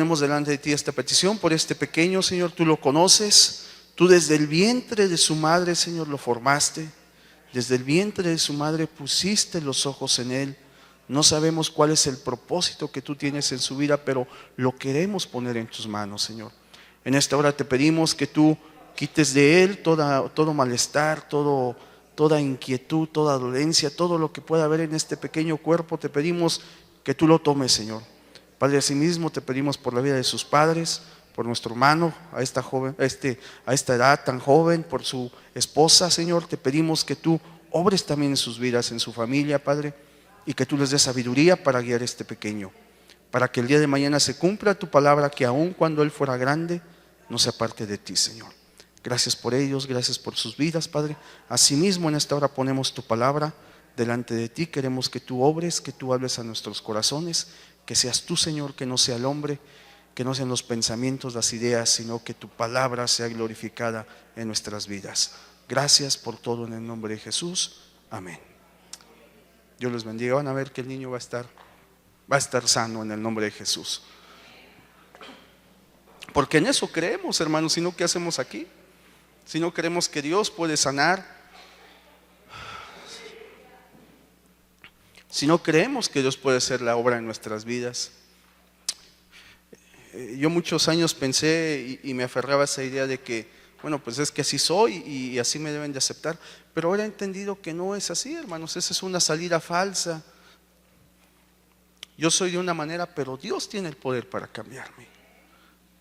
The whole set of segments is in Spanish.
ponemos delante de ti esta petición por este pequeño, Señor. Tú lo conoces. Tú desde el vientre de su madre, Señor, lo formaste. Desde el vientre de su madre pusiste los ojos en él. No sabemos cuál es el propósito que tú tienes en su vida, pero lo queremos poner en tus manos, Señor. En esta hora te pedimos que tú quites de él todo malestar, toda inquietud, toda dolencia, todo lo que pueda haber en este pequeño cuerpo. Te pedimos que tú lo tomes, Señor. Padre, asimismo te pedimos por la vida de sus padres, por nuestro hermano a esta edad tan joven, por su esposa, Señor. Te pedimos que tú obres también en sus vidas, en su familia, Padre, y que tú les des sabiduría para guiar a este pequeño, para que el día de mañana se cumpla tu palabra, que aun cuando él fuera grande, no se aparte de ti, Señor. Gracias por ellos, gracias por sus vidas, Padre. Asimismo, en esta hora ponemos tu palabra delante de ti. Queremos que tú obres, que tú hables a nuestros corazones, que seas tú, Señor, que no sea el hombre, que no sean los pensamientos, las ideas, sino que tu palabra sea glorificada en nuestras vidas. Gracias por todo en el nombre de Jesús. Amén. Dios les bendiga. Van a ver que el niño va a estar sano en el nombre de Jesús. Porque en eso creemos, hermanos. Si no, ¿qué hacemos aquí? Si no creemos que Dios puede sanar, si no creemos que Dios puede hacer la obra en nuestras vidas. Yo muchos años pensé y me aferraba a esa idea de que, bueno, pues es que así soy y así me deben de aceptar. Pero ahora he entendido que no es así, hermanos. Esa es una salida falsa. Yo soy de una manera, pero Dios tiene el poder para cambiarme.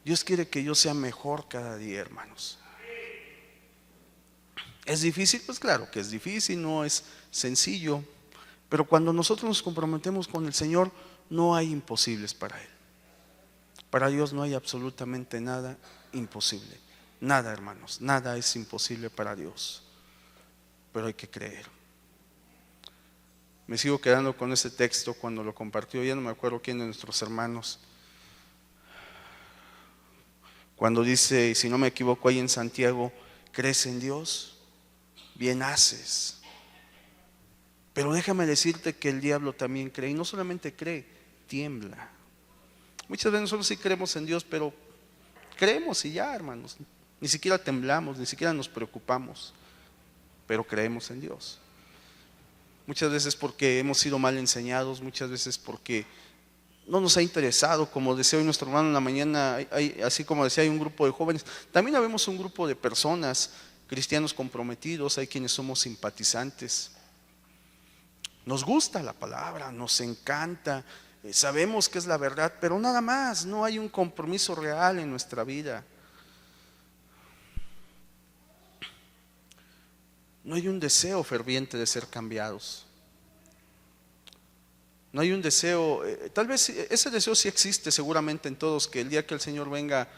Dios quiere que yo sea mejor cada día, hermanos. ¿Es difícil? Pues claro que es difícil, no es sencillo. Pero cuando nosotros nos comprometemos con el Señor, no hay imposibles para Él. Para Dios no hay absolutamente nada imposible. Nada, hermanos, nada es imposible para Dios. Pero hay que creer. Me sigo quedando con ese texto cuando lo compartió, ya no me acuerdo quién de nuestros hermanos. Cuando dice, y si no me equivoco ahí en Santiago, ¿crees en Dios? Bien haces. Pero déjame decirte que el diablo también cree, y no solamente cree, tiembla. Muchas veces nosotros sí creemos en Dios, pero creemos y ya, hermanos. Ni siquiera temblamos, ni siquiera nos preocupamos, pero creemos en Dios. Muchas veces porque hemos sido mal enseñados, muchas veces porque no nos ha interesado. Como decía hoy nuestro hermano en la mañana, así como decía, hay un grupo de jóvenes. También habemos un grupo de personas, cristianos comprometidos, hay quienes somos simpatizantes. Nos gusta la palabra, nos encanta, sabemos que es la verdad, pero nada más, no hay un compromiso real en nuestra vida. No hay un deseo ferviente de ser cambiados. No hay un deseo, tal vez ese deseo sí existe seguramente en todos, que el día que el Señor venga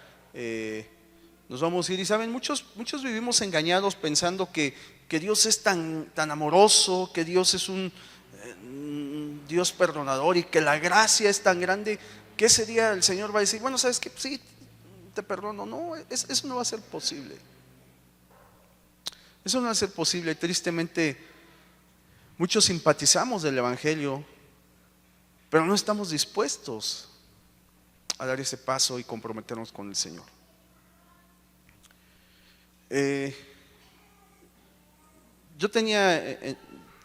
nos vamos a ir. Y saben, muchos vivimos engañados pensando que Dios es tan amoroso, que Dios es un Dios perdonador y que la gracia es tan grande que ese día el Señor va a decir, bueno, ¿sabes qué? Sí, te perdono. No, eso no va a ser posible. Eso no va a ser posible. Tristemente, muchos simpatizamos del Evangelio, pero no estamos dispuestos a dar ese paso y comprometernos con el Señor. Yo tenía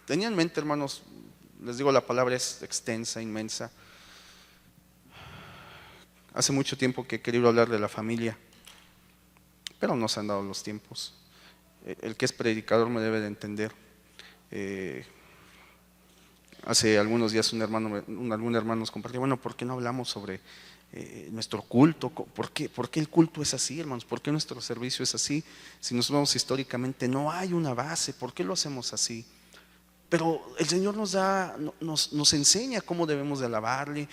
en mente, hermanos, les digo, la palabra es extensa, inmensa. Hace mucho tiempo que he querido hablar de la familia, pero no se han dado los tiempos. El que es predicador me debe de entender. Hace algunos días algún hermano nos compartió, bueno, ¿por qué no hablamos sobre nuestro culto? ¿Por qué el culto es así, hermanos? ¿Por qué nuestro servicio es así? Si nos vemos históricamente, no hay una base. ¿Por qué lo hacemos así? Pero el Señor nos enseña cómo debemos de alabarle,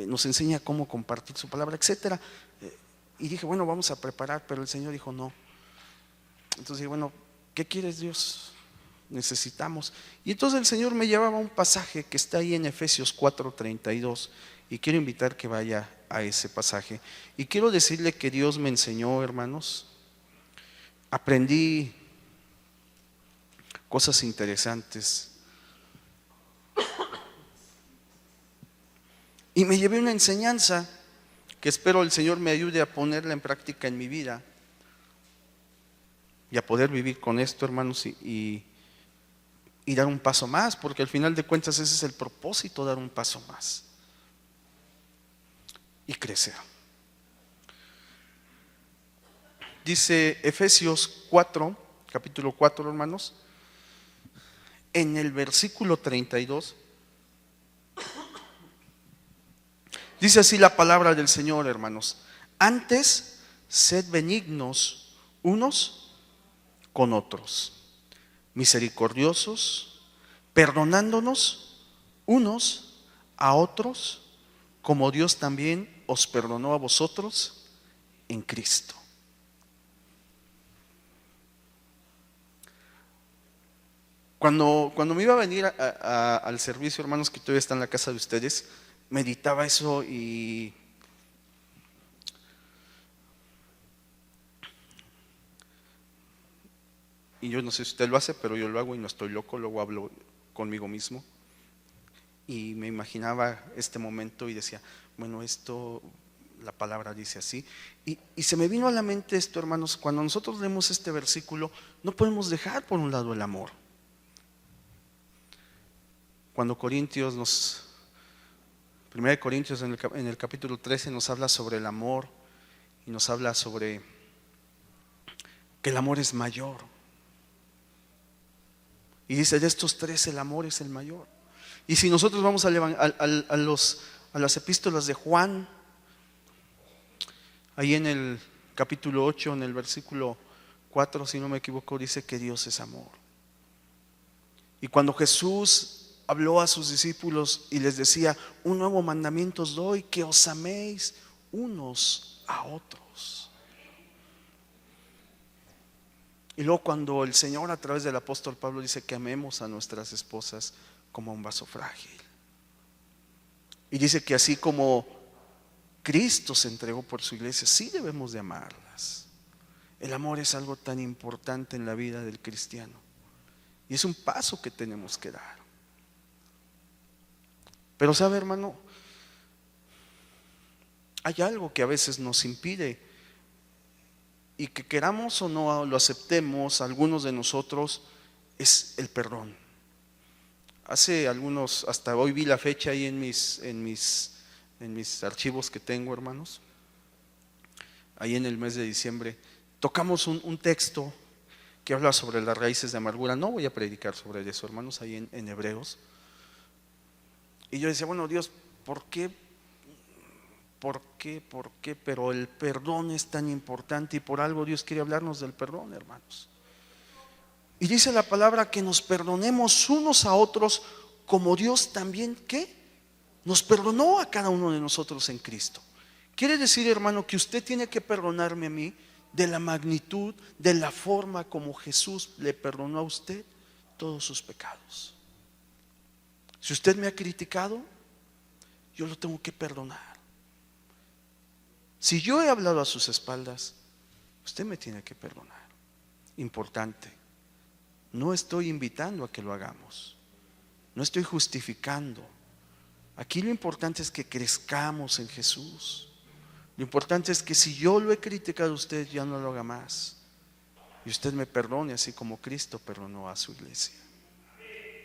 nos enseña cómo compartir su palabra, etcétera. Y dije, bueno, vamos a preparar, pero el Señor dijo no. Entonces dije, bueno, ¿qué quieres, Dios? Necesitamos. Y entonces el Señor me llevaba a un pasaje que está ahí en Efesios 4:32, y quiero invitar que vaya a ese pasaje. Y quiero decirle que Dios me enseñó, hermanos, aprendí cosas interesantes. Y me llevé una enseñanza que espero el Señor me ayude a ponerla en práctica en mi vida y a poder vivir con esto, hermanos, y dar un paso más, porque al final de cuentas ese es el propósito, dar un paso más y crecer. Dice Efesios 4, capítulo 4, hermanos, en el versículo 32, dice así la palabra del Señor, hermanos: antes sed benignos unos con otros, misericordiosos, perdonándonos unos a otros, como Dios también os perdonó a vosotros en Cristo. Cuando me iba a venir al servicio, hermanos, que todavía está en la casa de ustedes, meditaba eso y yo no sé si usted lo hace, pero yo lo hago y no estoy loco, luego hablo conmigo mismo. Y me imaginaba este momento y decía, bueno, esto, la palabra dice así. Y se me vino a la mente esto, hermanos, cuando nosotros leemos este versículo, no podemos dejar por un lado el amor. Cuando 1 Corintios en el capítulo 13 nos habla sobre el amor y nos habla sobre que el amor es mayor. Y dice, de estos tres el amor es el mayor. Y si nosotros vamos a las epístolas de Juan, ahí en el capítulo 8, en el versículo 4, si no me equivoco, dice que Dios es amor. Y cuando Jesús habló a sus discípulos y les decía, un nuevo mandamiento os doy, que os améis unos a otros. Y luego cuando el Señor a través del apóstol Pablo dice que amemos a nuestras esposas como un vaso frágil. Y dice que así como Cristo se entregó por su iglesia, sí debemos de amarlas. El amor es algo tan importante en la vida del cristiano. Y es un paso que tenemos que dar. Pero sabe, hermano, hay algo que a veces nos impide, y que queramos o no lo aceptemos, algunos de nosotros, es el perdón. Hace algunos, hasta hoy vi la fecha ahí en mis archivos que tengo, hermanos, ahí en el mes de diciembre, tocamos un texto que habla sobre las raíces de amargura. No voy a predicar sobre eso, hermanos, ahí en Hebreos. Y yo decía, bueno, Dios, ¿por qué? Pero el perdón es tan importante y por algo Dios quiere hablarnos del perdón, hermanos. Y dice la palabra que nos perdonemos unos a otros como Dios también, ¿qué? Nos perdonó a cada uno de nosotros en Cristo. Quiere decir, hermano, que usted tiene que perdonarme a mí de la magnitud, de la forma como Jesús le perdonó a usted todos sus pecados. Si usted me ha criticado, yo lo tengo que perdonar. Si yo he hablado a sus espaldas, usted me tiene que perdonar. Importante. No estoy invitando a que lo hagamos. No estoy justificando. Aquí lo importante es que crezcamos en Jesús. Lo importante es que si yo lo he criticado a usted, ya no lo haga más. Y usted me perdone así como Cristo perdonó a su iglesia.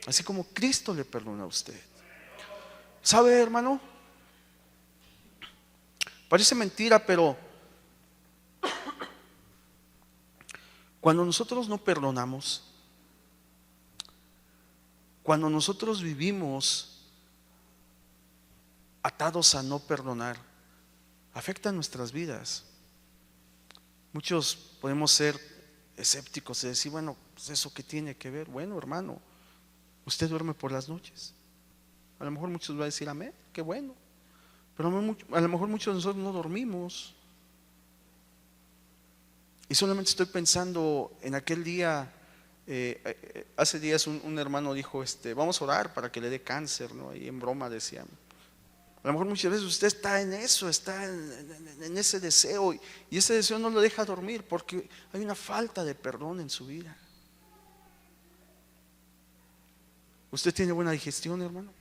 Así como Cristo le perdona a usted. ¿Sabe, hermano? Parece mentira, pero cuando nosotros no perdonamos, cuando nosotros vivimos atados a no perdonar, afecta nuestras vidas. Muchos podemos ser escépticos y decir, bueno, pues eso qué tiene que ver. Bueno, hermano, usted duerme por las noches. A lo mejor muchos van a decir amén, qué bueno. Pero a lo mejor muchos de nosotros no dormimos. Y solamente estoy pensando en aquel día, hace días un hermano dijo, vamos a orar para que le dé cáncer, ¿no? Y en broma decían. A lo mejor muchas veces usted está en eso, está en ese deseo, y ese deseo no lo deja dormir porque hay una falta de perdón en su vida. ¿Usted tiene buena digestión, hermano?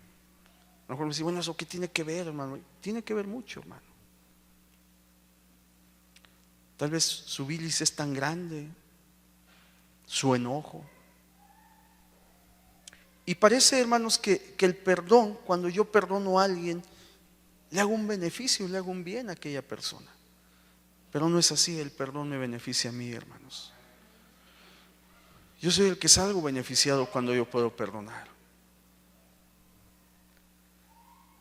A lo mejor me dice, bueno, ¿eso qué tiene que ver, hermano? Tiene que ver mucho, hermano. Tal vez su bilis es tan grande, su enojo. Y parece, hermanos, que el perdón, cuando yo perdono a alguien, le hago un beneficio, le hago un bien a aquella persona. Pero no es así, el perdón me beneficia a mí, hermanos. Yo soy el que salgo beneficiado cuando yo puedo perdonar.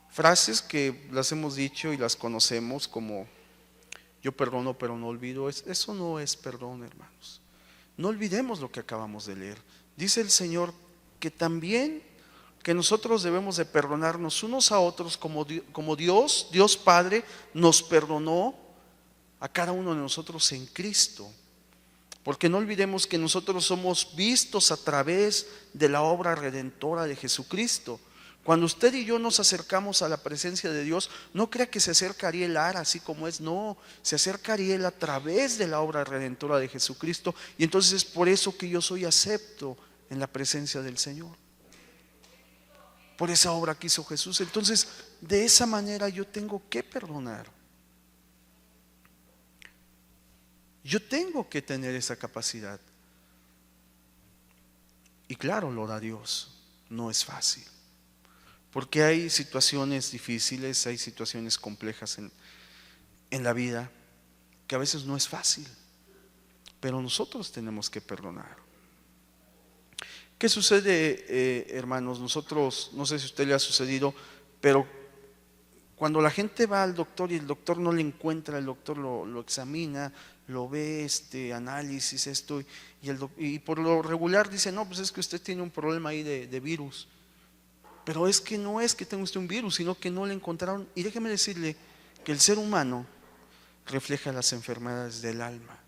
Frases que las hemos dicho y las conocemos como yo perdono pero no olvido, eso no es perdón, hermanos. No olvidemos lo que acabamos de leer. Dice el Señor que también que nosotros debemos de perdonarnos unos a otros como Dios Padre nos perdonó a cada uno de nosotros en Cristo. Porque no olvidemos que nosotros somos vistos a través de la obra redentora de Jesucristo. Cuando usted y yo nos acercamos a la presencia de Dios, no crea que se acerca Ariel Lara así como es, no, se acerca Ariel a través de la obra redentora de Jesucristo. Y entonces es por eso que yo soy acepto en la presencia del Señor, por esa obra que hizo Jesús. Entonces, de esa manera yo tengo que perdonar. Yo tengo que tener esa capacidad. Y claro, lo da Dios. No es fácil. Porque hay situaciones difíciles, hay situaciones complejas en la vida que a veces no es fácil. Pero nosotros tenemos que perdonar. ¿Qué sucede, hermanos? Nosotros, no sé si a usted le ha sucedido, pero cuando la gente va al doctor y el doctor no le encuentra, el doctor lo examina, lo ve, análisis, esto, y por lo regular dice, no, pues es que usted tiene un problema ahí de virus. Pero es que no es que tenga usted un virus, sino que no le encontraron. Y déjeme decirle que el ser humano refleja las enfermedades del alma.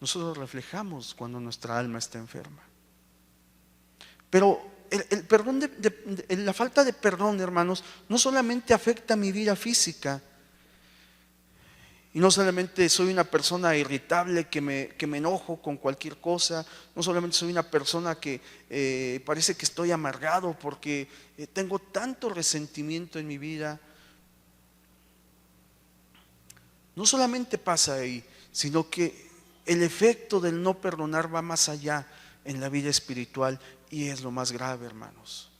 Nosotros reflejamos cuando nuestra alma está enferma. Pero el perdón la falta de perdón, hermanos, no solamente afecta mi vida física, y no solamente soy una persona irritable que me enojo con cualquier cosa, no solamente soy una persona que parece que estoy amargado porque tengo tanto resentimiento en mi vida. No solamente pasa ahí, sino que el efecto del no perdonar va más allá en la vida espiritual y es lo más grave, hermanos.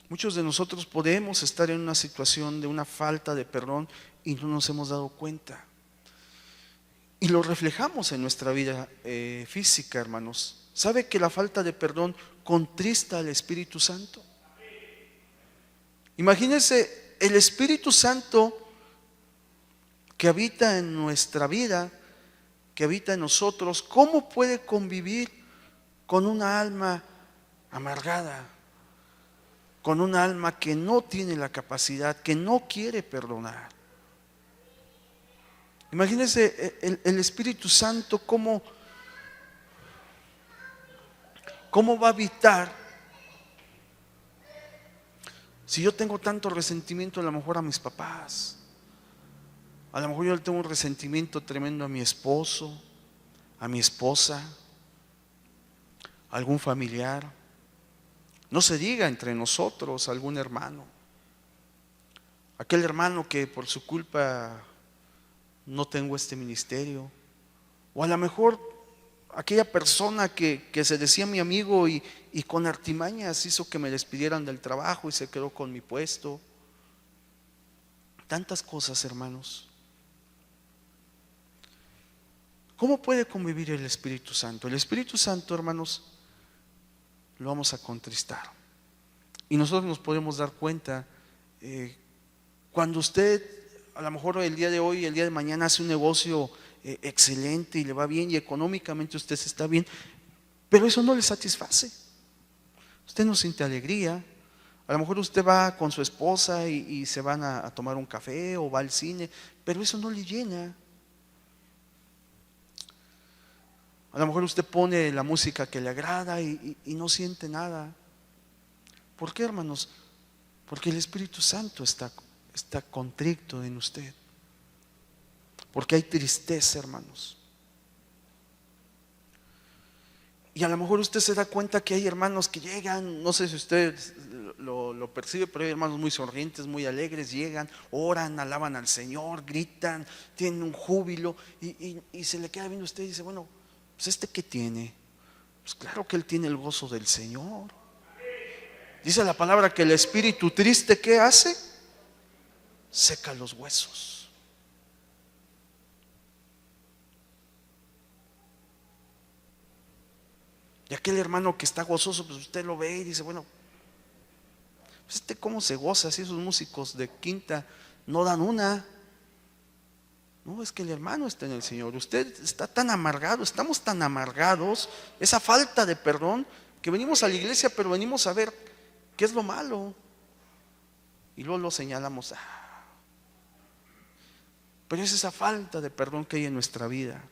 Muchos de nosotros podemos estar en una situación de una falta de perdón y no nos hemos dado cuenta. Y lo reflejamos en nuestra vida física, hermanos. ¿Sabe que la falta de perdón contrista al Espíritu Santo? Imagínense el Espíritu Santo que habita en nuestra vida, que habita en nosotros, ¿cómo puede convivir con una alma amargada? Con un alma que no tiene la capacidad, que no quiere perdonar. Imagínense el Espíritu Santo cómo va a habitar si yo tengo tanto resentimiento a lo mejor a mis papás. A lo mejor yo le tengo un resentimiento tremendo a mi esposo, a mi esposa, a algún familiar. No se diga entre nosotros, algún hermano. Aquel hermano que por su culpa no tengo este ministerio. O a lo mejor aquella persona que se decía mi amigo y con artimañas hizo que me despidieran del trabajo y se quedó con mi puesto. Tantas cosas, hermanos. ¿Cómo puede convivir el Espíritu Santo? El Espíritu Santo, hermanos, lo vamos a contristar. Y nosotros nos podemos dar cuenta cuando usted a lo mejor el día de hoy, el día de mañana hace un negocio excelente y le va bien y económicamente usted está bien, pero eso no le satisface. Usted no siente alegría. A lo mejor usted va con su esposa y se van a tomar un café o va al cine, pero eso no le llena. A lo mejor usted pone la música que le agrada y no siente nada. ¿Por qué, hermanos? Porque el Espíritu Santo está contrito en usted. Porque hay tristeza, hermanos. Y a lo mejor usted se da cuenta que hay hermanos que llegan, no sé si usted lo percibe, pero hay hermanos muy sonrientes, muy alegres, llegan, oran, alaban al Señor, gritan, tienen un júbilo y se le queda viendo a usted y dice, bueno, pues ¿este qué tiene? Pues claro que él tiene el gozo del Señor. Dice la palabra que el espíritu triste, ¿qué hace? Seca los huesos. Y aquel hermano que está gozoso, pues usted lo ve y dice, bueno, pues cómo se goza si esos músicos de quinta no dan una. No, es que el hermano está en el Señor. Usted está tan amargado, estamos tan amargados, esa falta de perdón, que venimos a la iglesia, pero venimos a ver qué es lo malo. Y luego lo señalamos. Pero es esa falta de perdón que hay en nuestra vida.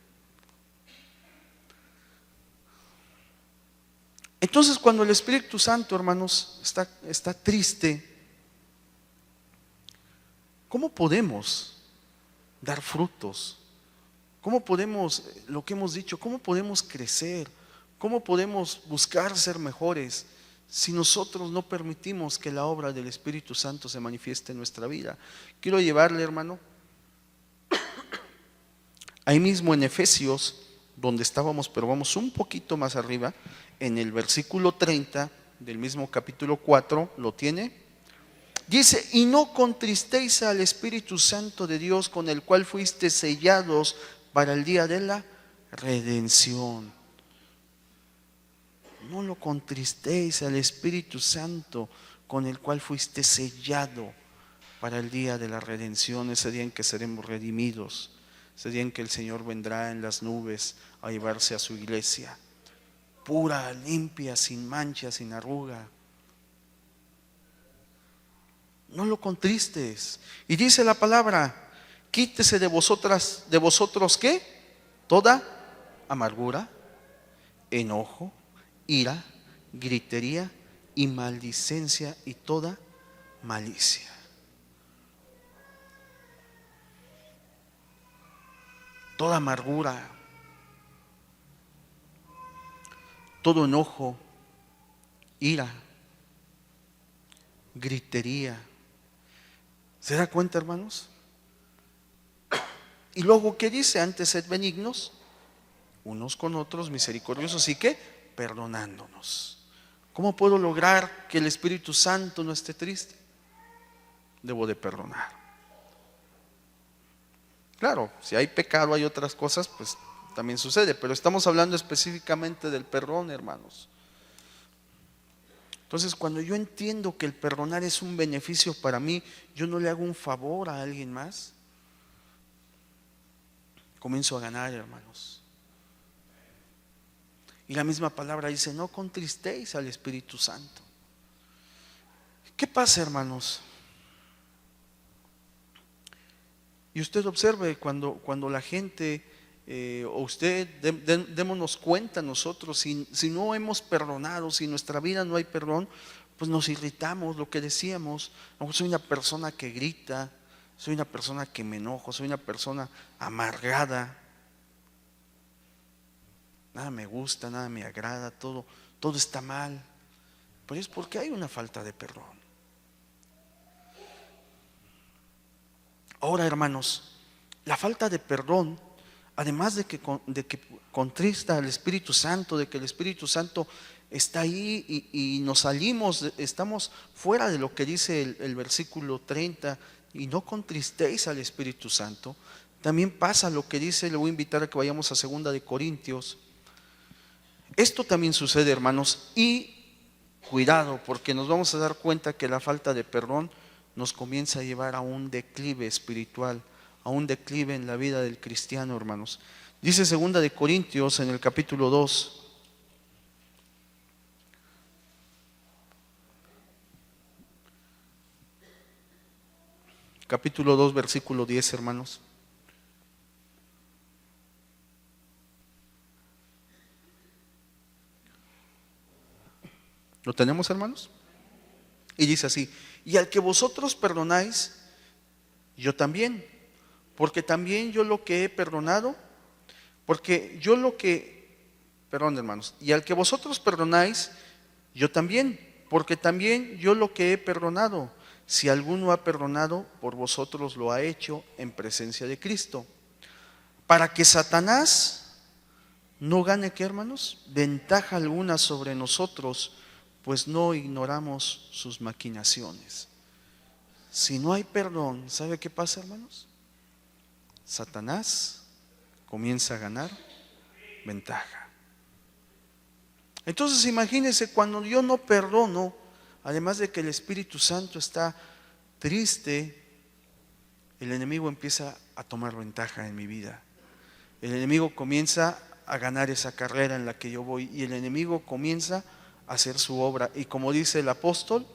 Entonces, cuando el Espíritu Santo, hermanos, está triste, ¿cómo podemos dar frutos? ¿Cómo podemos, lo que hemos dicho, cómo podemos crecer? ¿Cómo podemos buscar ser mejores si nosotros no permitimos que la obra del Espíritu Santo se manifieste en nuestra vida? Quiero llevarle, hermano, ahí mismo en Efesios, donde estábamos, pero vamos un poquito más arriba, en el versículo 30 del mismo capítulo 4, ¿lo tiene? Dice, y no contristéis al Espíritu Santo de Dios, con el cual fuiste sellados para el día de la redención. No lo contristéis al Espíritu Santo, con el cual fuiste sellado para el día de la redención, ese día en que seremos redimidos, ese día en que el Señor vendrá en las nubes a llevarse a su iglesia, pura, limpia, sin mancha, sin arruga. No lo contristes. Y dice la palabra, quítese de vosotros ¿qué? Toda amargura, enojo, ira, gritería y maldicencia y toda malicia. Toda amargura, todo enojo, ira, gritería. ¿Se da cuenta, hermanos? Y luego, ¿qué dice? Antes sed benignos unos con otros, misericordiosos y ¿qué? Perdonándonos. ¿Cómo puedo lograr que el Espíritu Santo no esté triste? Debo de perdonar. Claro, si hay pecado, hay otras cosas, pues también sucede, pero estamos hablando específicamente del perdón, hermanos. Entonces, cuando yo entiendo que el perdonar es un beneficio para mí, yo no le hago un favor a alguien más, comienzo a ganar, hermanos. Y la misma palabra dice, no contristéis al Espíritu Santo. ¿Qué pasa, hermanos? Y usted observe cuando la gente, o usted, démonos cuenta nosotros, si no hemos perdonado, si en nuestra vida no hay perdón, pues nos irritamos, lo que decíamos. Soy una persona que grita, soy una persona que me enojo, soy una persona amargada. Nada me gusta, nada me agrada, todo está mal. Pero es porque hay una falta de perdón. Ahora, hermanos, la falta de perdón, además de que contrista al Espíritu Santo, de que el Espíritu Santo está ahí y nos salimos, estamos fuera de lo que dice el versículo 30, y no contristéis al Espíritu Santo, también pasa lo que dice, le voy a invitar a que vayamos a 2 de Corintios. Esto también sucede, hermanos, y cuidado, porque nos vamos a dar cuenta que la falta de perdón nos comienza a llevar a un declive espiritual, a un declive en la vida del cristiano, hermanos. Dice 2 de Corintios en el capítulo 2. Capítulo 2, versículo 10, hermanos. ¿Lo tenemos, hermanos? Y dice así, y al que vosotros perdonáis, yo también, porque también yo lo que he perdonado, porque yo lo que perdón, hermanos, y al que vosotros perdonáis, yo también, porque también yo lo que he perdonado, si alguno ha perdonado, por vosotros lo ha hecho en presencia de Cristo, para que Satanás no gane, ¿qué, hermanos? Ventaja alguna sobre nosotros, pues no ignoramos sus maquinaciones. Si no hay perdón, ¿sabe qué pasa, hermanos? Satanás comienza a ganar ventaja. Entonces imagínense, cuando yo no perdono, además de que el Espíritu Santo está triste, el enemigo empieza a tomar ventaja en mi vida. El enemigo comienza a ganar esa carrera en la que yo voy, y el enemigo comienza a hacer su obra. Y como dice el apóstol,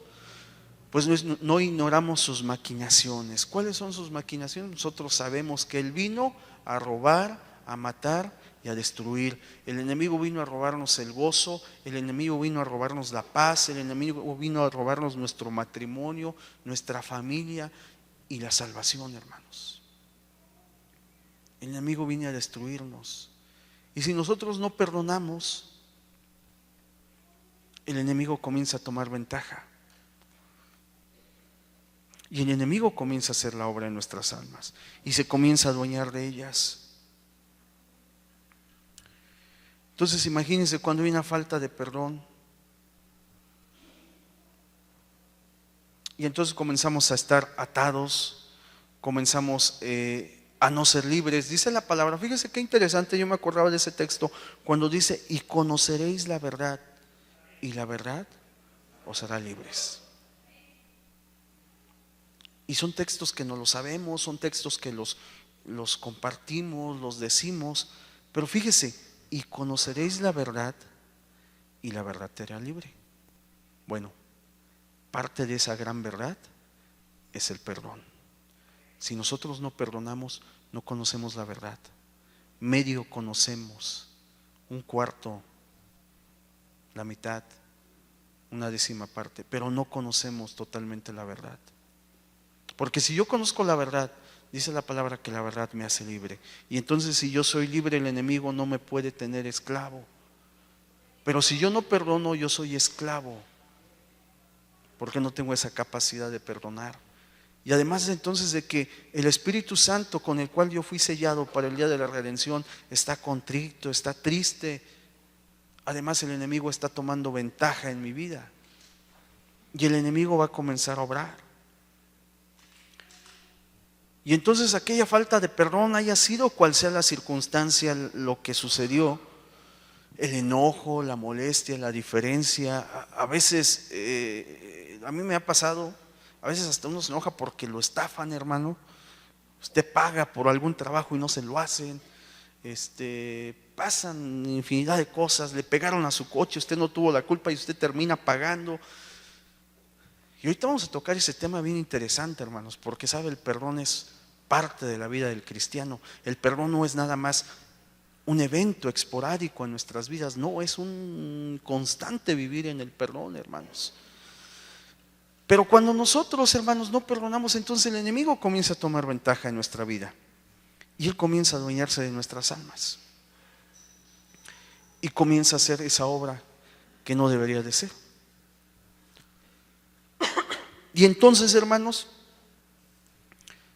pues no ignoramos sus maquinaciones. ¿Cuáles son sus maquinaciones? Nosotros sabemos que Él vino a robar, a matar y a destruir. El enemigo vino a robarnos el gozo, el enemigo vino a robarnos la paz, el enemigo vino a robarnos nuestro matrimonio, nuestra familia y la salvación, hermanos. El enemigo vino a destruirnos. Y si nosotros no perdonamos, el enemigo comienza a tomar ventaja. Y el enemigo comienza a hacer la obra en nuestras almas y se comienza a adueñar de ellas. Entonces imagínense, cuando hay una falta de perdón, y entonces comenzamos a estar atados, comenzamos a no ser libres. Dice la palabra, fíjese qué interesante, yo me acordaba de ese texto cuando dice: y conoceréis la verdad, y la verdad os hará libres. Y son textos que no lo sabemos, son textos que los compartimos, los decimos, pero fíjese: y conoceréis la verdad, y la verdad te hará libre. Bueno, parte de esa gran verdad es el perdón. Si nosotros no perdonamos, no conocemos la verdad. Medio conocemos, un cuarto, la mitad, una décima parte, pero no conocemos totalmente la verdad. Porque si yo conozco la verdad, dice la palabra que la verdad me hace libre. Y entonces, si yo soy libre, el enemigo no me puede tener esclavo. Pero si yo no perdono, yo soy esclavo, porque no tengo esa capacidad de perdonar. Y además entonces de que el Espíritu Santo con el cual yo fui sellado para el día de la redención está contrito, está triste. Además el enemigo está tomando ventaja en mi vida. Y el enemigo va a comenzar a obrar. Y entonces aquella falta de perdón, haya sido cual sea la circunstancia, lo que sucedió, el enojo, la molestia, la diferencia, a veces, a mí me ha pasado, a veces hasta uno se enoja porque lo estafan, hermano. Usted paga por algún trabajo y no se lo hacen. Pasan infinidad de cosas, le pegaron a su coche, usted no tuvo la culpa y usted termina pagando. Y ahorita vamos a tocar ese tema bien interesante, hermanos, porque sabe, el perdón es parte de la vida del cristiano. El perdón no es nada más un evento esporádico en nuestras vidas, no, es un constante vivir en el perdón, hermanos. Pero cuando nosotros, hermanos, no perdonamos, entonces el enemigo comienza a tomar ventaja en nuestra vida y él comienza a adueñarse de nuestras almas y comienza a hacer esa obra que no debería de ser. Y entonces, hermanos,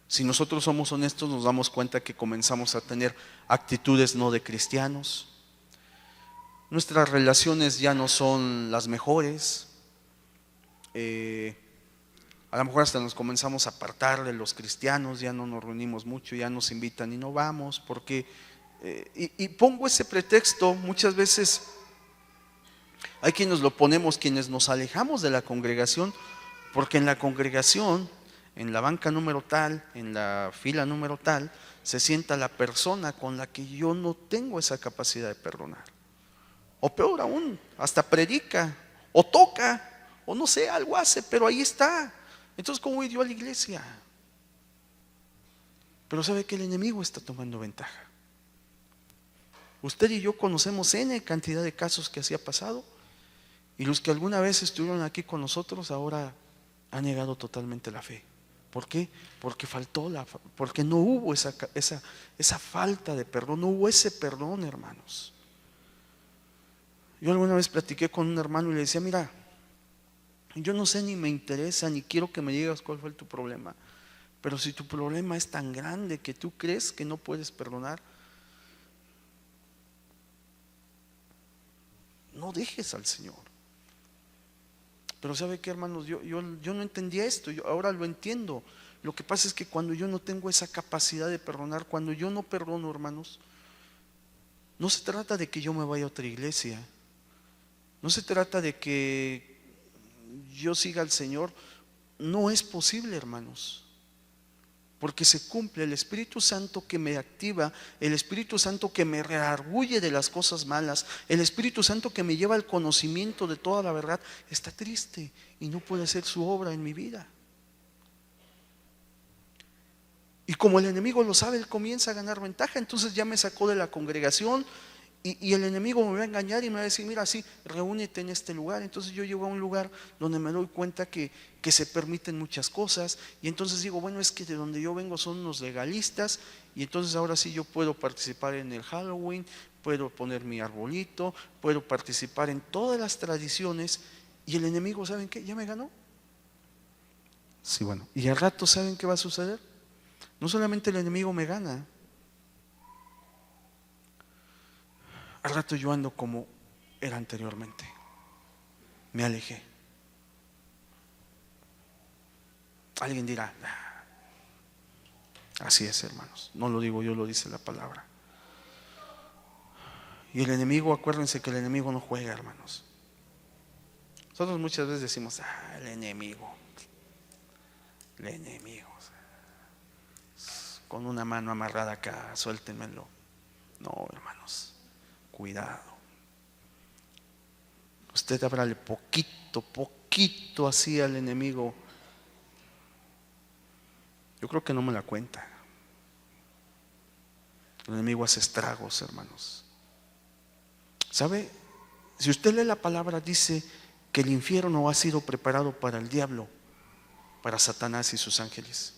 si nosotros somos honestos, nos damos cuenta que comenzamos a tener actitudes no de cristianos. Nuestras relaciones ya no son las mejores. A lo mejor hasta nos comenzamos a apartar de los cristianos, ya no nos reunimos mucho, ya nos invitan y no vamos, porque, y pongo ese pretexto, muchas veces hay quienes lo ponemos, quienes nos alejamos de la congregación, porque en la congregación, en la banca número tal, en la fila número tal, se sienta la persona con la que yo no tengo esa capacidad de perdonar. O peor aún, hasta predica, o toca, o no sé, algo hace, pero ahí está. Entonces, ¿cómo voy yo a la iglesia? Pero sabe que el enemigo está tomando ventaja. Usted y yo conocemos N cantidad de casos que así ha pasado, y los que alguna vez estuvieron aquí con nosotros ahora han negado totalmente la fe. ¿Por qué? Porque porque no hubo esa falta de perdón, no hubo ese perdón, hermanos. Yo alguna vez platiqué con un hermano y le decía, mira, yo no sé ni me interesa, ni quiero que me digas cuál fue tu problema, pero si tu problema es tan grande que tú crees que no puedes perdonar, no dejes al Señor. Pero ¿sabe qué, hermanos? Yo no entendía esto, yo ahora lo entiendo. Lo que pasa es que cuando yo no tengo esa capacidad de perdonar, cuando yo no perdono, hermanos, no se trata de que yo me vaya a otra iglesia, no se trata de que yo siga al Señor, no es posible, hermanos. Porque se cumple el Espíritu Santo que me activa, el Espíritu Santo que me redarguye de las cosas malas, el Espíritu Santo que me lleva al conocimiento de toda la verdad, está triste y no puede hacer su obra en mi vida. Y como el enemigo lo sabe, él comienza a ganar ventaja. Entonces ya me sacó de la congregación y el enemigo me va a engañar y me va a decir, mira, sí, reúnete en este lugar. Entonces yo llego a un lugar donde me doy cuenta que se permiten muchas cosas. Y entonces digo, bueno, es que de donde yo vengo son unos legalistas. Y entonces ahora sí yo puedo participar en el Halloween, puedo poner mi arbolito, puedo participar en todas las tradiciones. Y el enemigo, ¿saben qué? Ya me ganó. Sí, bueno. Y al rato, ¿saben qué va a suceder? No solamente el enemigo me gana, al rato yo ando como era anteriormente. Me alejé. Alguien dirá, así es, hermanos. No lo digo yo, lo dice la palabra. Y el enemigo, acuérdense que el enemigo no juega, hermanos. Nosotros muchas veces decimos, el enemigo. El enemigo. Con una mano amarrada acá, suéltenmelo. No, hermanos, cuidado. Usted háblale poquito así al enemigo. Yo creo que no me la cuenta. El enemigo hace estragos, hermanos. ¿Sabe? Si usted lee la palabra, dice que el infierno ha sido preparado para el diablo, para Satanás y sus ángeles.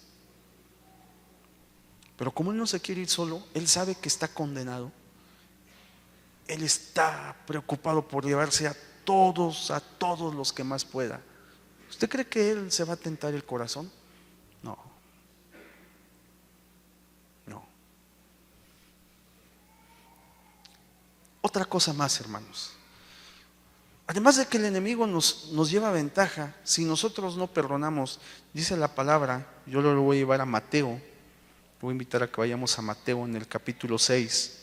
Pero como él no se quiere ir solo, él sabe que está condenado. Él está preocupado por llevarse a todos los que más pueda. ¿Usted cree que él se va a tentar el corazón? No, no. Otra cosa más, hermanos. Además de que el enemigo nos lleva ventaja, si nosotros no perdonamos, dice la palabra, yo lo voy a llevar a Mateo, voy a invitar a que vayamos a Mateo en el capítulo 6.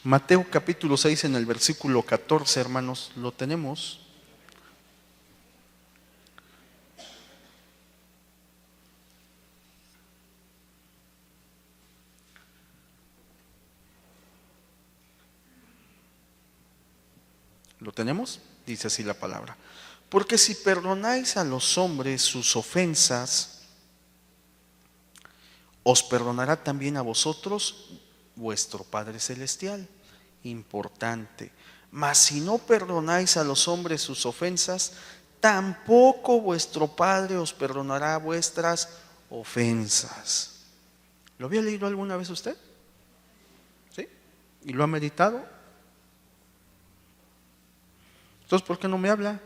Mateo capítulo 6 en el versículo 14, hermanos, ¿lo tenemos? ¿Lo tenemos? Dice así la palabra. Porque si perdonáis a los hombres sus ofensas, os perdonará también a vosotros vuestro Padre Celestial. Importante. Mas si no perdonáis a los hombres sus ofensas, tampoco vuestro Padre os perdonará vuestras ofensas. ¿Lo había leído alguna vez usted? ¿Sí? ¿Y lo ha meditado? Entonces, ¿por qué no me habla?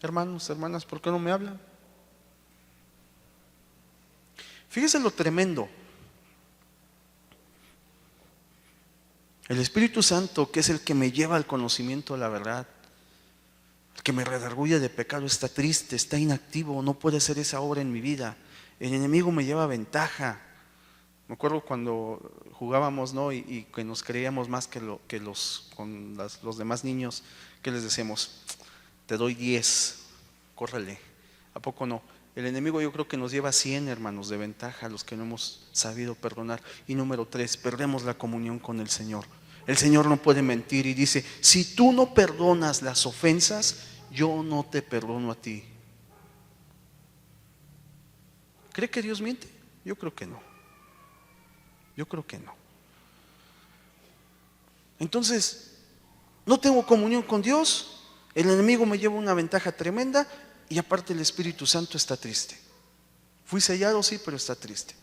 Hermanos, hermanas, ¿por qué no me hablan? Fíjese lo tremendo. El Espíritu Santo, que es el que me lleva al conocimiento de la verdad, el que me redarguye de pecado, está triste, está inactivo, no puede hacer esa obra en mi vida. El enemigo me lleva ventaja. Me acuerdo cuando jugábamos, ¿no? Y que nos creíamos más que los demás niños, que les decíamos, te doy 10, córrele. ¿A poco no? El enemigo yo creo que nos lleva 100, hermanos, de ventaja a los que no hemos sabido perdonar. Y número 3, perdemos la comunión con el Señor. El Señor no puede mentir y dice, si tú no perdonas las ofensas, yo no te perdono a ti. ¿Cree que Dios miente? Yo creo que no. Yo creo que no. Entonces, no tengo comunión con Dios, el enemigo me lleva una ventaja tremenda y aparte el Espíritu Santo está triste. Fui sellado, sí, pero está triste.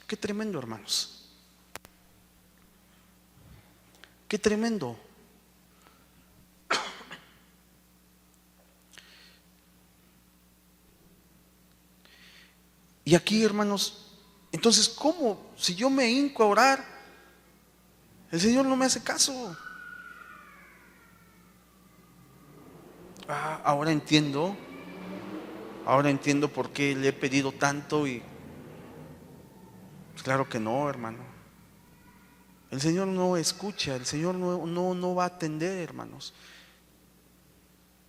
Qué tremendo, hermanos. Qué tremendo. Y aquí, hermanos, entonces, ¿cómo? Si yo me hinco a orar, el Señor no me hace caso. Ahora entiendo por qué le he pedido tanto y pues claro que no, hermano. El Señor no escucha, el Señor no va a atender, hermanos.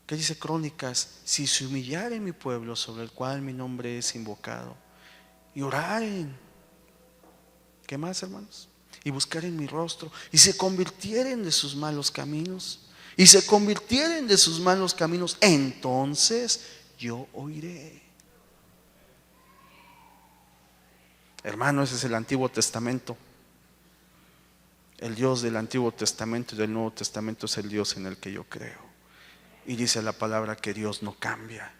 ¿Qué dice Crónicas? Si se humillare mi pueblo sobre el cual mi nombre es invocado y oraren, ¿qué más, hermanos? Y buscaren mi rostro y se convirtieren de sus malos caminos entonces yo oiré. Hermano, ese es el Antiguo Testamento. El Dios del Antiguo Testamento y del Nuevo Testamento es el Dios en el que yo creo. Y dice la palabra que Dios no cambia,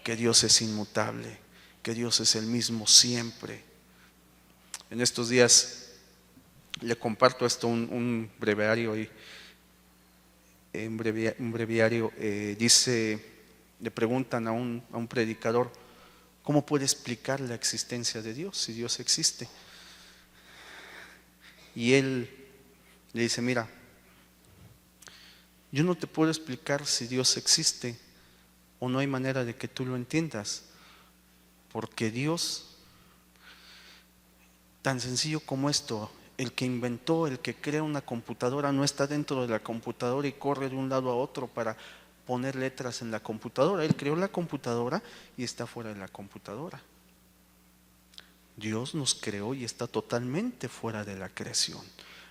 que Dios es inmutable, que Dios es el mismo siempre. En estos días le comparto esto, un breviario y un breviario dice, le preguntan a un predicador, ¿cómo puede explicar la existencia de Dios si Dios existe? Y él le dice, mira, yo no te puedo explicar si Dios existe o no hay manera de que tú lo entiendas, porque Dios, tan sencillo como esto, el que inventó, el que crea una computadora no está dentro de la computadora y corre de un lado a otro para poner letras en la computadora. Él creó la computadora y está fuera de la computadora. Dios nos creó y está totalmente fuera de la creación.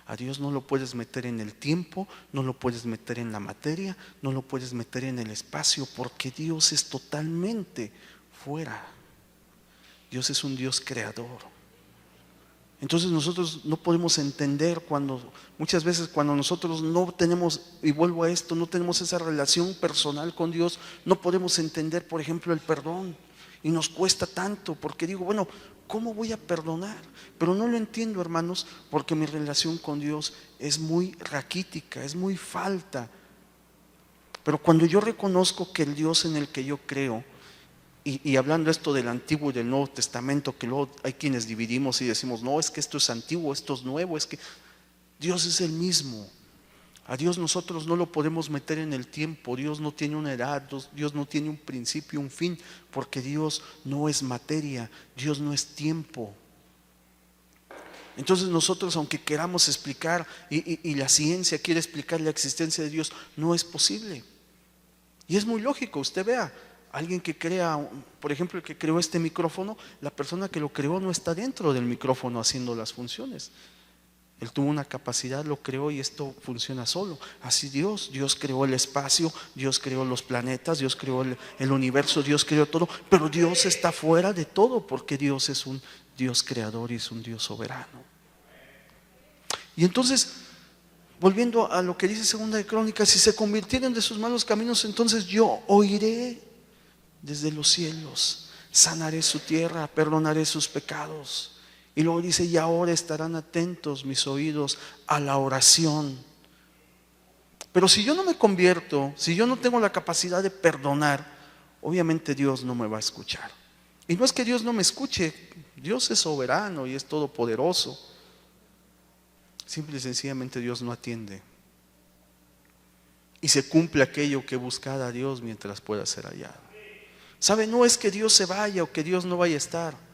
A Dios no lo puedes meter en el tiempo, no lo puedes meter en la materia, no lo puedes meter en el espacio, porque Dios es totalmente fuera. Dios es un Dios creador. Entonces nosotros no podemos entender muchas veces cuando nosotros no tenemos, y vuelvo a esto, no tenemos esa relación personal con Dios, no podemos entender, por ejemplo, el perdón. Y nos cuesta tanto, porque digo, bueno, ¿cómo voy a perdonar? Pero no lo entiendo, hermanos, porque mi relación con Dios es muy raquítica, es muy falta. Pero cuando yo reconozco que el Dios en el que yo creo, y hablando esto del Antiguo y del Nuevo Testamento, que luego hay quienes dividimos y decimos, no, es que esto es antiguo, esto es nuevo, es que Dios es el mismo. A Dios nosotros no lo podemos meter en el tiempo, Dios no tiene una edad, Dios no tiene un principio, un fin, porque Dios no es materia, Dios no es tiempo. Entonces nosotros, aunque queramos explicar, y la ciencia quiere explicar la existencia de Dios, no es posible. Y es muy lógico, usted vea, alguien que crea, por ejemplo, el que creó este micrófono, la persona que lo creó no está dentro del micrófono haciendo las funciones. Él tuvo una capacidad, lo creó y esto funciona solo. Así Dios creó el espacio, Dios creó los planetas, Dios creó el universo, Dios creó todo, pero Dios está fuera de todo porque Dios es un Dios creador y es un Dios soberano. Y entonces, volviendo a lo que dice Segunda de Crónicas, si se convirtieren de sus malos caminos, entonces yo oiré desde los cielos, sanaré su tierra, perdonaré sus pecados. Y luego dice, y ahora estarán atentos mis oídos a la oración. Pero si yo no me convierto, si yo no tengo la capacidad de perdonar, obviamente Dios no me va a escuchar. Y no es que Dios no me escuche, Dios es soberano y es todopoderoso. Simple y sencillamente Dios no atiende. Y se cumple aquello que buscad a Dios mientras pueda ser hallado. ¿Sabe? No es que Dios se vaya o que Dios no vaya a estar.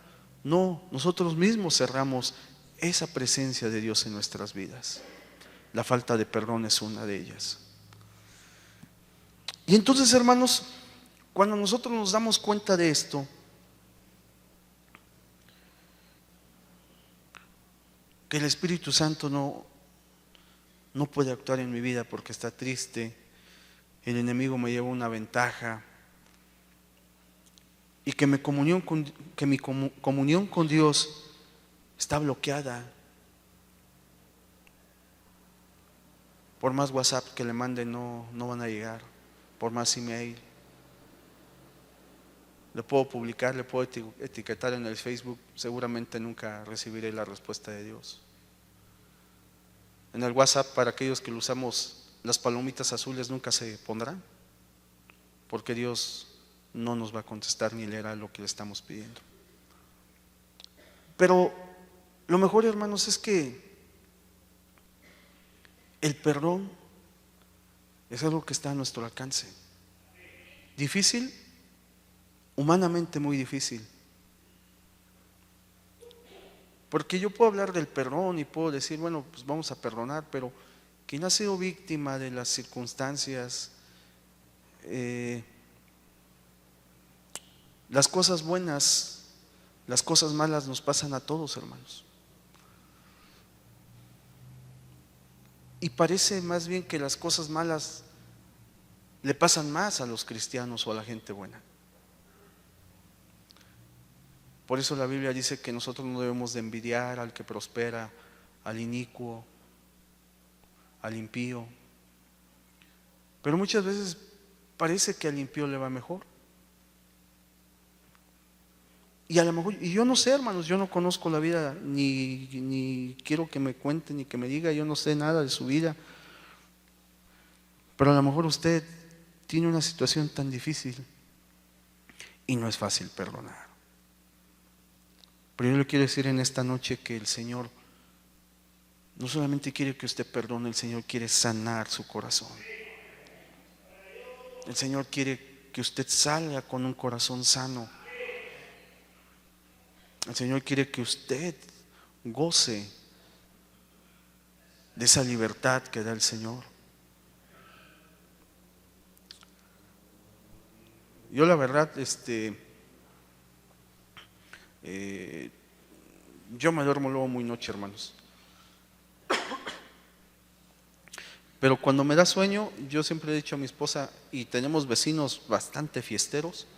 No, nosotros mismos cerramos esa presencia de Dios en nuestras vidas. La falta de perdón es una de ellas. Y entonces, hermanos, cuando nosotros nos damos cuenta de esto, que el Espíritu Santo no puede actuar en mi vida porque está triste, el enemigo me lleva una ventaja, y que mi comunión con Dios está bloqueada. Por más WhatsApp que le mande no van a llegar. Por más email. Le puedo publicar, le puedo etiquetar en el Facebook, seguramente nunca recibiré la respuesta de Dios. En el WhatsApp, para aquellos que lo usamos, las palomitas azules nunca se pondrán, porque Dios no nos va a contestar ni leerá lo que le estamos pidiendo. Pero lo mejor, hermanos, es que el perdón es algo que está a nuestro alcance. Difícil, humanamente muy difícil. Porque yo puedo hablar del perdón y puedo decir, bueno, pues vamos a perdonar, pero quien ha sido víctima de las circunstancias, las cosas buenas, las cosas malas nos pasan a todos, hermanos. Y parece más bien que las cosas malas le pasan más a los cristianos o a la gente buena. Por eso la Biblia dice que nosotros no debemos de envidiar al que prospera, al inicuo, al impío. Pero muchas veces parece que al impío le va mejor. Y a lo mejor, y yo no sé, hermanos, yo no conozco la vida, ni quiero que me cuente, ni que me diga, yo no sé nada de su vida. Pero a lo mejor usted tiene una situación tan difícil y no es fácil perdonar. Pero yo le quiero decir en esta noche que el Señor no solamente quiere que usted perdone, el Señor quiere sanar su corazón. El Señor quiere que usted salga con un corazón sano. El Señor quiere que usted goce de esa libertad que da el Señor. Yo la verdad, yo me duermo luego muy noche, hermanos. Pero cuando me da sueño, yo siempre he dicho a mi esposa, y tenemos vecinos bastante fiesteros,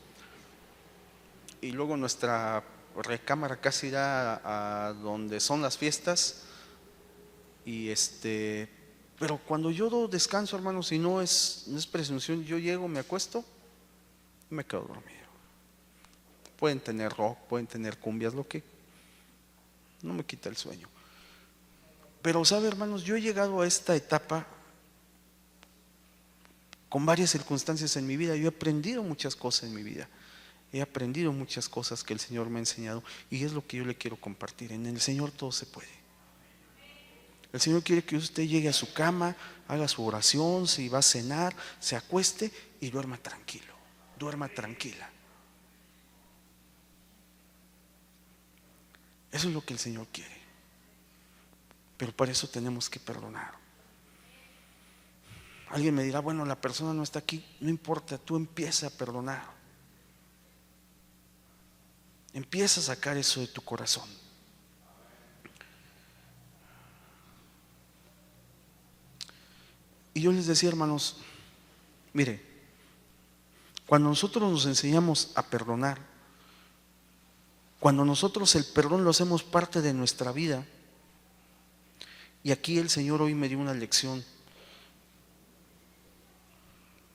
y luego nuestra recámara casi da a donde son las fiestas, y pero cuando yo descanso, hermanos, y no es presunción, yo llego, me acuesto y me quedo dormido. Pueden tener rock, pueden tener cumbias, lo que no me quita el sueño. Pero sabe, hermanos, yo he llegado a esta etapa con varias circunstancias en mi vida. Yo he aprendido muchas cosas en mi vida. He aprendido muchas cosas que el Señor me ha enseñado, y es lo que yo le quiero compartir. En el Señor todo se puede. El Señor quiere que usted llegue a su cama, haga su oración, si va a cenar, se acueste y duerma tranquilo, duerma tranquila. Eso es lo que el Señor quiere. Pero para eso tenemos que perdonar. Alguien me dirá, bueno, la persona no está aquí. No importa, tú empieza a perdonar. Empieza a sacar eso de tu corazón. Y yo les decía, hermanos, mire, cuando nosotros nos enseñamos a perdonar, cuando nosotros el perdón lo hacemos parte de nuestra vida, y aquí el Señor hoy me dio una lección.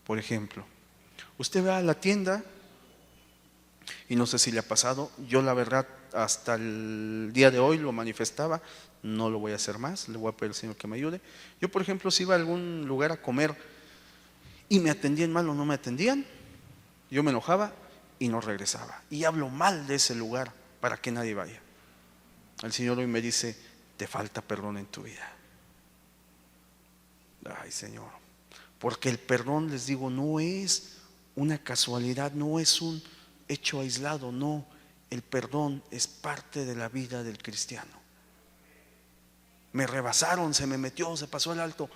Por ejemplo, usted va a la tienda, y no sé si le ha pasado, yo la verdad hasta el día de hoy lo manifestaba, no lo voy a hacer más, le voy a pedir al Señor que me ayude. Yo, por ejemplo, si iba a algún lugar a comer y me atendían mal o no me atendían, yo me enojaba y no regresaba. Y hablo mal de ese lugar para que nadie vaya. El Señor hoy me dice, te falta perdón en tu vida. Ay, Señor, porque el perdón, les digo, no es una casualidad, no es un hecho aislado, no. El perdón es parte de la vida del cristiano. Me rebasaron, se me metió, se pasó el alto.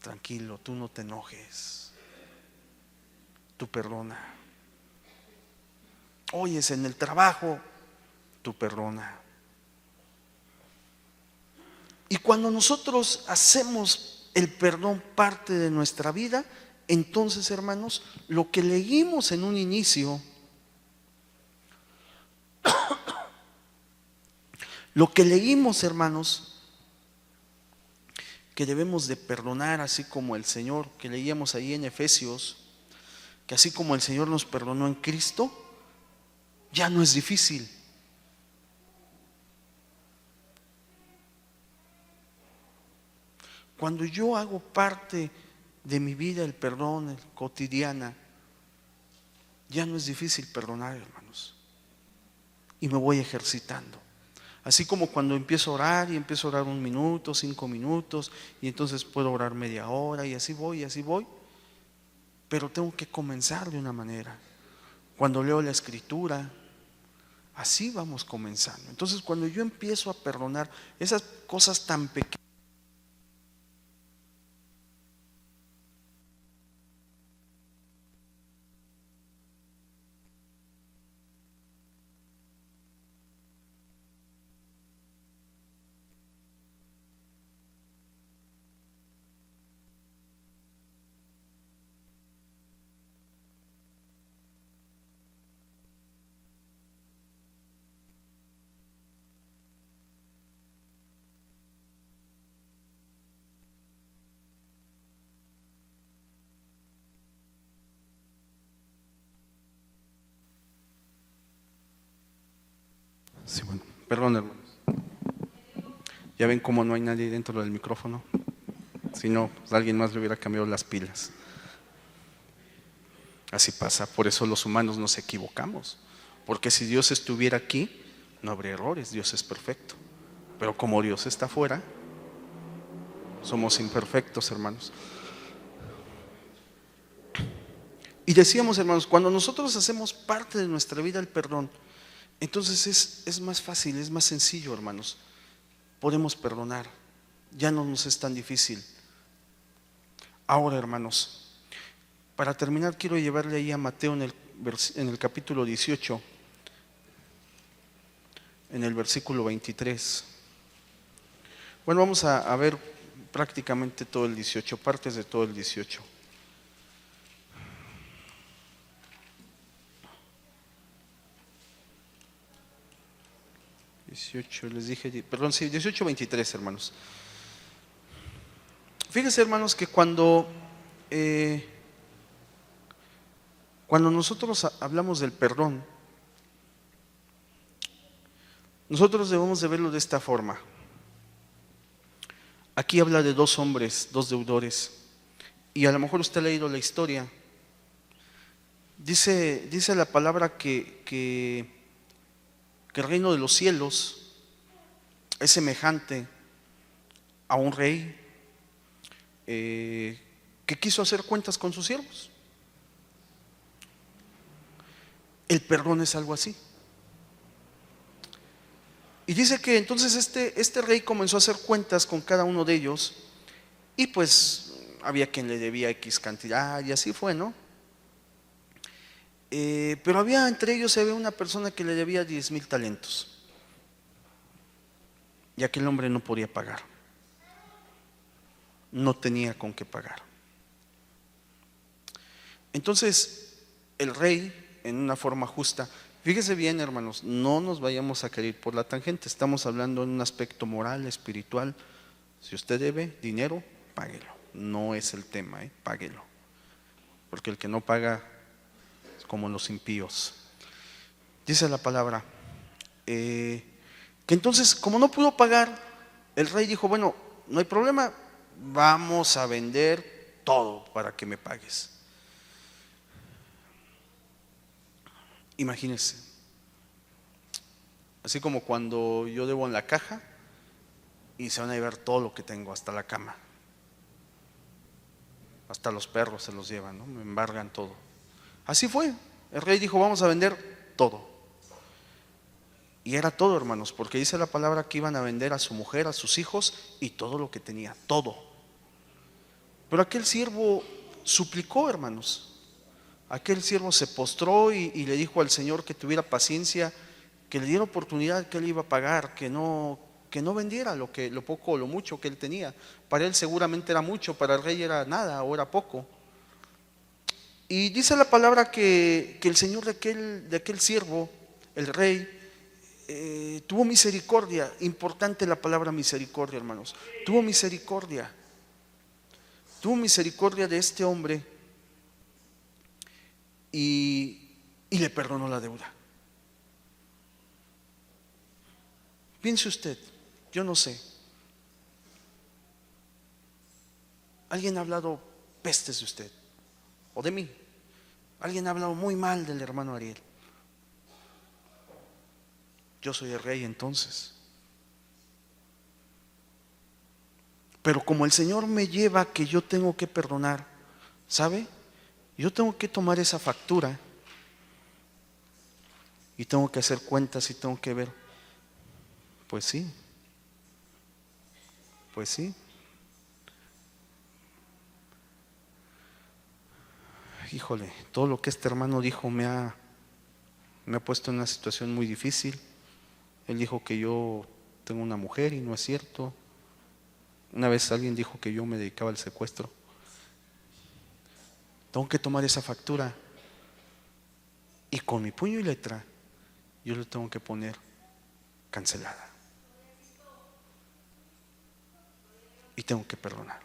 Tranquilo, tú no te enojes. Tú perdona. Oyes en el trabajo, tú perdona. Y cuando nosotros hacemos el perdón parte de nuestra vida, entonces, hermanos, lo que leímos en un inicio, que debemos de perdonar así como el Señor, que leíamos ahí en Efesios, que así como el Señor nos perdonó en Cristo, ya no es difícil. Cuando yo hago parte de mi vida el perdón cotidiana, ya no es difícil perdonar, hermanos. Y me voy ejercitando. Así como cuando empiezo a orar y empiezo a orar 1 minuto, 5 minutos, y entonces puedo orar media hora y así voy, pero tengo que comenzar de una manera. Cuando leo la escritura, así vamos comenzando. Entonces cuando yo empiezo a perdonar esas cosas tan pequeñas, sí, bueno, perdón, hermanos. Ya ven cómo no hay nadie dentro del micrófono. Si no, pues alguien más le hubiera cambiado las pilas. Así pasa, por eso los humanos nos equivocamos. Porque si Dios estuviera aquí, no habría errores, Dios es perfecto. Pero como Dios está afuera, somos imperfectos, hermanos. Y decíamos, hermanos, cuando nosotros hacemos parte de nuestra vida el perdón, entonces es más fácil, es más sencillo, hermanos. Podemos perdonar, ya no nos es tan difícil. Ahora, hermanos, para terminar quiero llevarle ahí a Mateo en el capítulo 18, en el versículo 23. Bueno, vamos a ver prácticamente todo el 18, partes de todo el 18. Les dije, perdón, sí, 18, 23, hermanos. Fíjense, hermanos, que cuando nosotros hablamos del perdón, nosotros debemos de verlo de esta forma. Aquí habla de 2 hombres, 2 deudores, y a lo mejor usted ha leído la historia. Dice la palabra que el reino de los cielos es semejante a un rey que quiso hacer cuentas con sus siervos. El perdón es algo así. Y dice que entonces este rey comenzó a hacer cuentas con cada uno de ellos, y pues había quien le debía X cantidad y así fue, ¿no? Pero entre ellos se ve una persona que le debía 10,000 talentos. Y aquel hombre no podía pagar. No tenía con qué pagar. Entonces, el rey, en una forma justa, fíjese bien, hermanos, no nos vayamos a querer ir por la tangente. Estamos hablando en un aspecto moral, espiritual. Si usted debe dinero, páguelo. No es el tema, páguelo. Porque el que no paga como los impíos. Dice la palabra que entonces, como no pudo pagar, el rey dijo, bueno, no hay problema, vamos a vender todo para que me pagues. Imagínense, así como cuando yo debo en la caja y se van a llevar todo lo que tengo, hasta la cama, hasta los perros se los llevan, ¿no? Me embargan todo. Así fue, el rey dijo, vamos a vender todo. Y era todo, hermanos, porque dice la palabra que iban a vender a su mujer, a sus hijos y todo lo que tenía, todo. Pero aquel siervo suplicó, hermanos. Aquel siervo se postró y le dijo al Señor que tuviera paciencia, que le diera oportunidad, que él iba a pagar, que no vendiera lo poco o lo mucho que él tenía. Para él seguramente era mucho, para el rey era nada o era poco. Y dice la palabra que el Señor de aquel siervo, el rey, tuvo misericordia. Importante la palabra misericordia, hermanos. Tuvo misericordia. tuvo misericordia de este hombre y le perdonó la deuda. Piense usted, yo no sé, alguien ha hablado pestes de usted o de mí, alguien ha hablado muy mal del hermano Ariel. Yo soy el rey entonces. Pero como el Señor me lleva a que yo tengo que perdonar, ¿sabe? Yo tengo que tomar esa factura y tengo que hacer cuentas y tengo que ver. Pues sí, pues sí. Híjole, todo lo que este hermano dijo me ha puesto en una situación muy difícil. Él dijo que yo tengo una mujer y no es cierto. Una vez alguien dijo que yo me dedicaba al secuestro. Tengo que tomar esa factura y con mi puño y letra yo le tengo que poner cancelada. Y tengo que perdonar.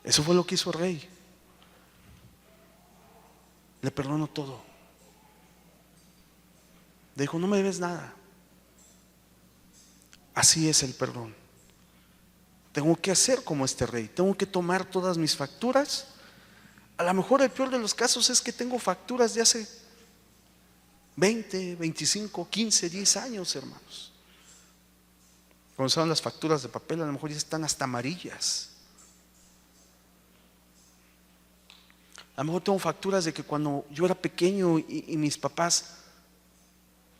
Eso fue lo que hizo el rey. Le perdono todo. Le dijo, no me debes nada. Así es el perdón. Tengo que hacer como este rey. Tengo que tomar todas mis facturas. A lo mejor el peor de los casos es que tengo facturas de hace 20, 25, 15, 10 años, hermanos. Cuando son las facturas de papel, a lo mejor ya están hasta amarillas. A lo mejor tengo facturas de que cuando yo era pequeño y mis papás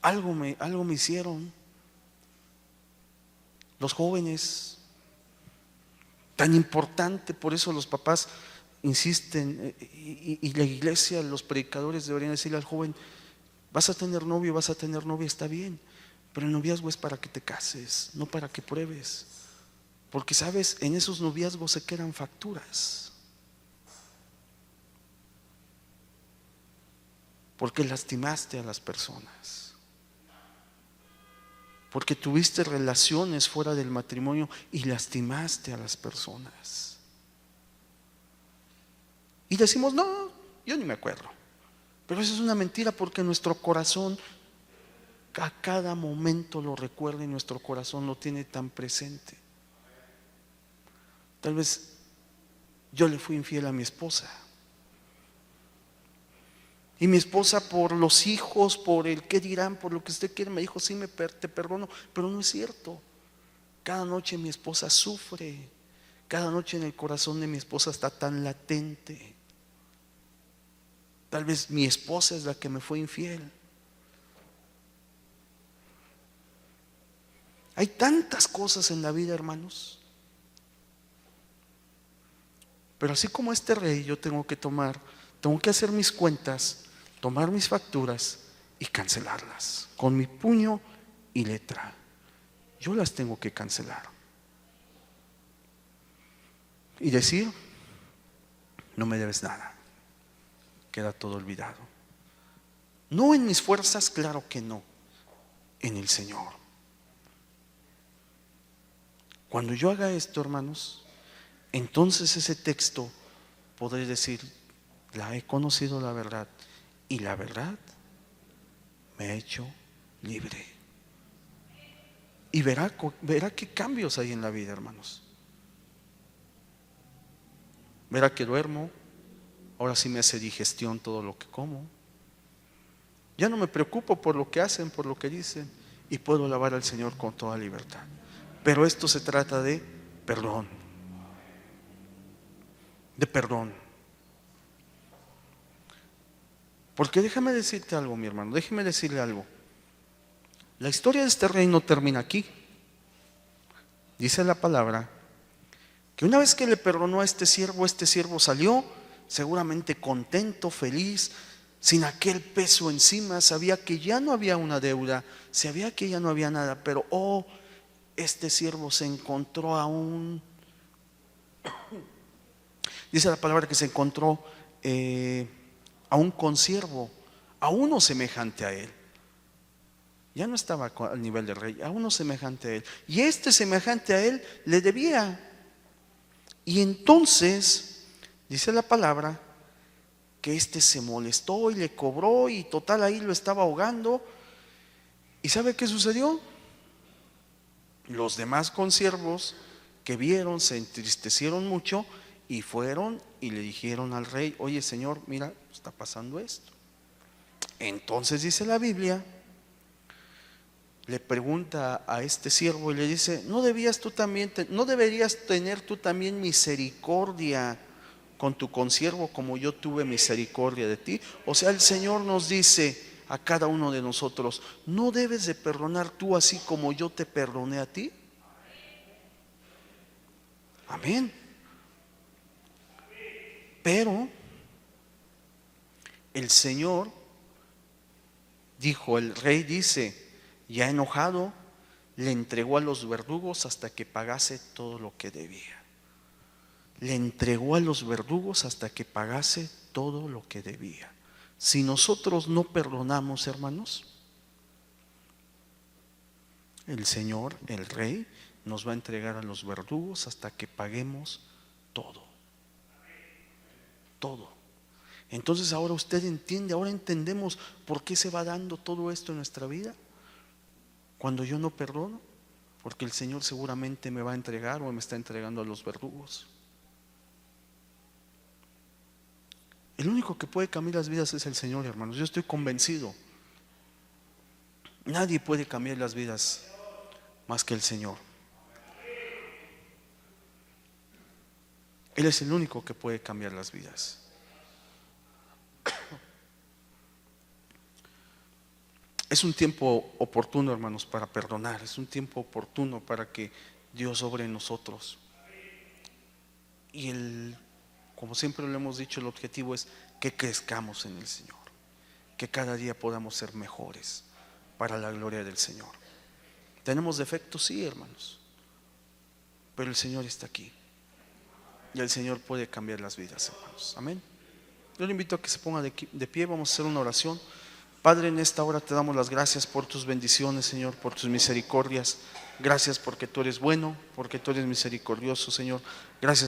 algo me hicieron. Los jóvenes, tan importante, por eso los papás insisten y la iglesia, los predicadores deberían decirle al joven, vas a tener novio, vas a tener novia, está bien, pero el noviazgo es para que te cases, no para que pruebes, porque sabes, en esos noviazgos se quedan facturas, porque lastimaste a las personas, porque tuviste relaciones fuera del matrimonio y lastimaste a las personas. Y decimos, no, yo ni me acuerdo. Pero eso es una mentira, porque nuestro corazón a cada momento lo recuerda y nuestro corazón lo tiene tan presente. Tal vez yo le fui infiel a mi esposa. Y mi esposa, por los hijos, por el qué dirán, por lo que usted quiere, me dijo, sí, te perdono, pero no es cierto. Cada noche mi esposa sufre, cada noche en el corazón de mi esposa está tan latente. Tal vez mi esposa es la que me fue infiel. Hay tantas cosas en la vida, hermanos. Pero así como este rey, yo tengo que hacer mis cuentas, tomar mis facturas y cancelarlas con mi puño y letra. Yo las tengo que cancelar y decir, no me debes nada, queda todo olvidado. No en mis fuerzas, claro que no, en el Señor. Cuando yo haga esto, hermanos, entonces ese texto podré decir, la he conocido la verdad y la verdad me ha hecho libre. Y verá qué cambios hay en la vida, hermanos. Verá que duermo, ahora sí me hace digestión todo lo que como. Ya no me preocupo por lo que hacen, por lo que dicen, y puedo alabar al Señor con toda libertad. Pero esto se trata de perdón. De perdón. Porque déjame decirte algo, mi hermano, déjeme decirle algo. La historia de este rey no termina aquí. Dice la palabra que una vez que le perdonó a este siervo salió seguramente contento, feliz, sin aquel peso encima. Sabía que ya no había una deuda, sabía que ya no había nada, pero este siervo se encontró dice la palabra que se encontró a un consiervo, a uno semejante a él. Ya no estaba al nivel del rey, a uno semejante a él. Y este semejante a él le debía. Y entonces, dice la palabra, que este se molestó y le cobró y total ahí lo estaba ahogando. ¿Y sabe qué sucedió? Los demás consiervos que vieron se entristecieron mucho y fueron y le dijeron al rey: oye, señor, mira, está pasando esto. Entonces dice la Biblia, le pregunta a este siervo y le dice: ¿no deberías tener tú también misericordia con tu consiervo como yo tuve misericordia de ti? O sea, el Señor nos dice a cada uno de nosotros: ¿no debes de perdonar tú así como yo te perdoné a ti? Amén. Pero el Señor dijo, el rey dice, ya enojado, le entregó a los verdugos hasta que pagase todo lo que debía. Le entregó a los verdugos hasta que pagase todo lo que debía. Si nosotros no perdonamos, hermanos, el Señor, el Rey, nos va a entregar a los verdugos hasta que paguemos todo. Todo. Entonces ahora usted entiende, ahora entendemos por qué se va dando todo esto en nuestra vida. Cuando yo no perdono, porque el Señor seguramente me va a entregar o me está entregando a los verdugos. El único que puede cambiar las vidas es el Señor, hermanos. Yo estoy convencido. Nadie puede cambiar las vidas más que el Señor. Él es el único que puede cambiar las vidas. Es un tiempo oportuno, hermanos, para perdonar. Es un tiempo oportuno para que Dios obre en nosotros. Y como siempre lo hemos dicho, el objetivo es que crezcamos en el Señor, que cada día podamos ser mejores para la gloria del Señor. ¿Tenemos defectos? Sí, hermanos, pero el Señor está aquí y el Señor puede cambiar las vidas, hermanos. Amén. Yo le invito a que se ponga de pie. Vamos a hacer una oración. Padre, en esta hora te damos las gracias por tus bendiciones, Señor, por tus misericordias. Gracias porque tú eres bueno, porque tú eres misericordioso, Señor. Gracias.